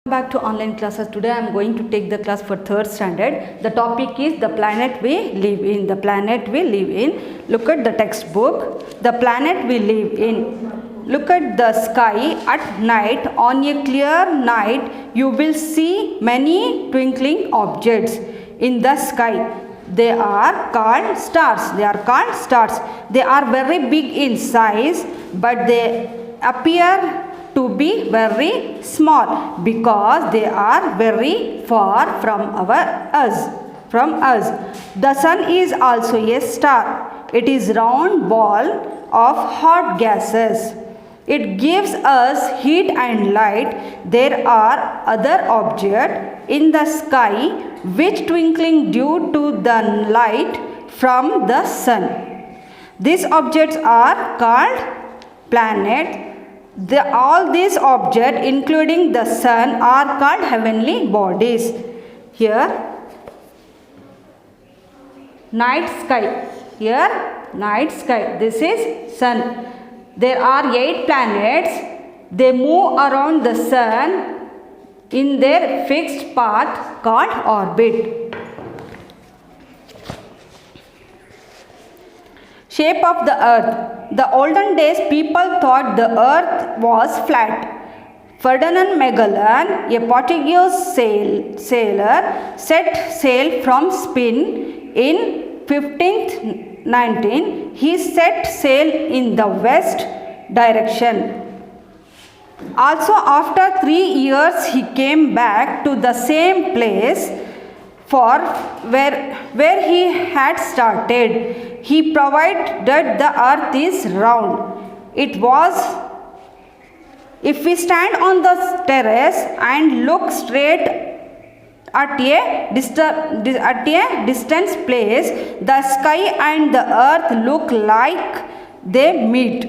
Back to online classes. Today I am going to take the class for 3rd standard. The topic is the planet we live in. The planet we live in. Look at the textbook. The planet we live in. Look at the sky at night. On a clear night you will see many twinkling objects in the sky. They are called stars. They are very big in size, but they appear to be very small because they are very far from us. The sun is also a star. It is round ball of hot gases. It gives us heat and light. There are other objects in the sky which twinkling due to the light from the sun. These objects are called planets. All these objects, including the sun, are called heavenly bodies. Here, night sky. Here, night sky. This is sun. There are 8 planets. They move around the sun in their fixed path called orbit. Shape of the earth. The olden days people thought the earth was flat. Ferdinand Magellan, a Portuguese sailor, set sail from Spain in 1519. He set sail in the west direction. Also after 3 years he came back to the same place for where he had started. He proved that the earth is round. It was, if we stand on the terrace and look straight at a distant place, the sky and the earth look like they meet.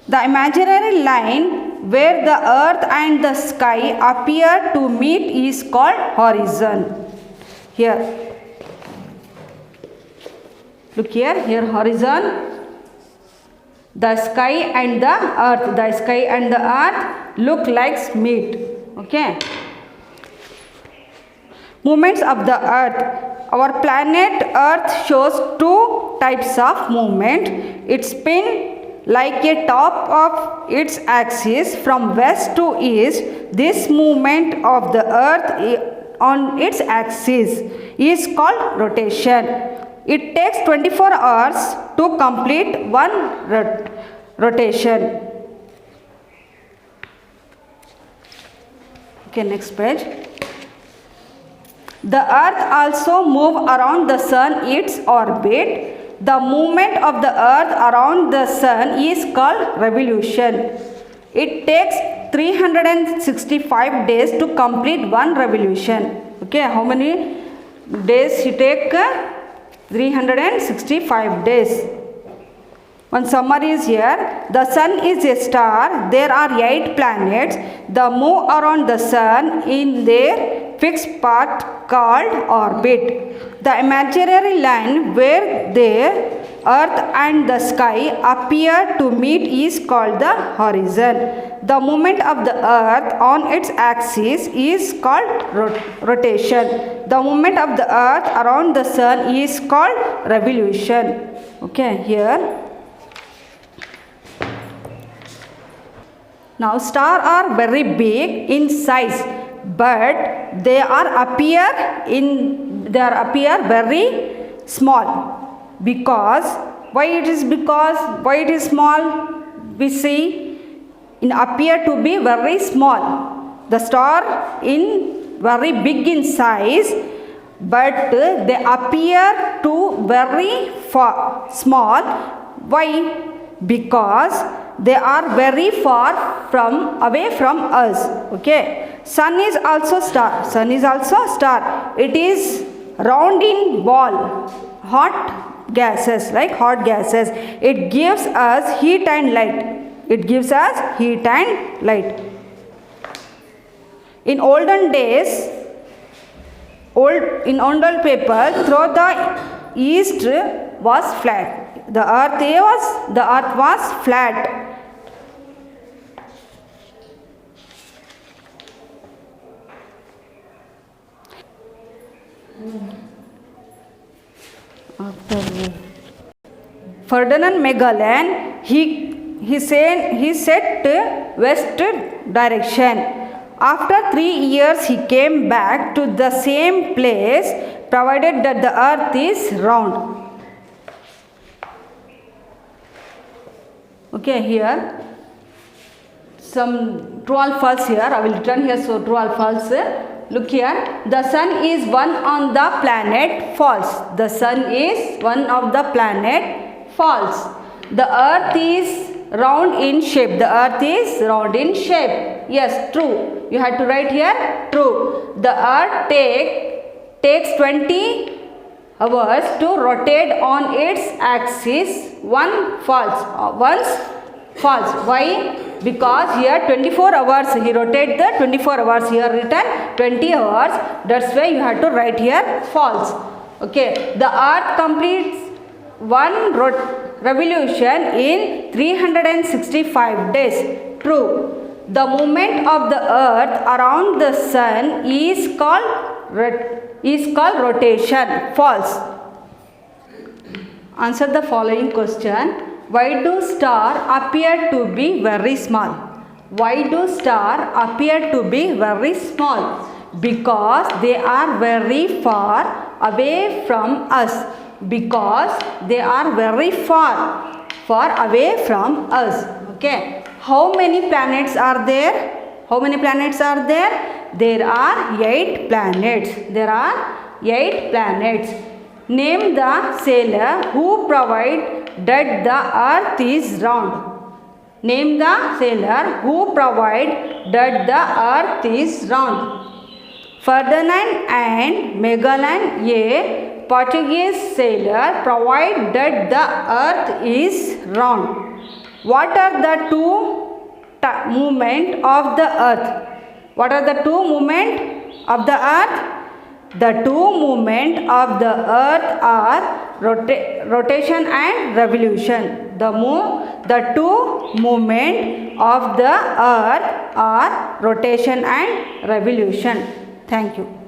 The imaginary line where the earth and the sky appear to meet is called horizon. Here. Look here, horizon, the sky and the earth look like meet. Okay. Movements of the earth. Our planet earth shows 2 types of movement. It spins like a top of its axis from west to east. This movement of the earth on its axis is called rotation. It takes 24 hours to complete one rotation. Okay, next page. The earth also moves around the sun its orbit. The movement of the earth around the sun is called revolution. It takes 365 days to complete one revolution. Okay, how many days it takes? 365 days. One summary is here. The sun is a star. There are 8 planets. They move around the sun in their fixed path called orbit. The imaginary line where the earth and the sky appear to meet is called the horizon. The movement of the earth on its axis is called rotation. The movement of the earth around the sun is called revolution. Okay, here. Now stars are very big in size, but they appear very small. Because why it is small? We see it appear to be very small. The star in very big in size, but they appear to very small. Why? Because they are very far away from us. Okay. Sun is also star. It is round in ball, hot gases. It gives us heat and light. In olden days, older people thought the east was flat. The earth was flat. After Ferdinand Magellan, he set west direction. After 3 years, he came back to the same place, provided that the earth is round. Okay, here some true or false here. I will return here, so true or false. Look here, the sun is one on the planet. False. The sun is one of the planet. False. The earth is round in shape. The earth is round in shape. Yes, true. You have to write here true. The earth takes 20 hours to rotate on its axis. One false. Once false. Why? Because here 24 hours he rotate the 24 hours, here written 20 hours. That's why you have to write here false. Okay. The earth completes one revolution in 365 days. True. The movement of the earth around the sun is called rotation. False. Answer the following question. Why do stars appear to be very small? Why do stars appear to be very small? Because they are very far away from us. Because they are very far away from us. Okay. How many planets are there? How many planets are there? There are 8 planets. There are 8 planets. Name the sailor who provided that the earth is round. Name the sailor who provided that the earth is round. Ferdinand and Magellan, a Portuguese sailor, provide that the earth is round. What are the two movements of the earth? What are the two movements of the earth? The two movements of the earth are rotation and revolution. The two movements of the earth are rotation and revolution. Thank you.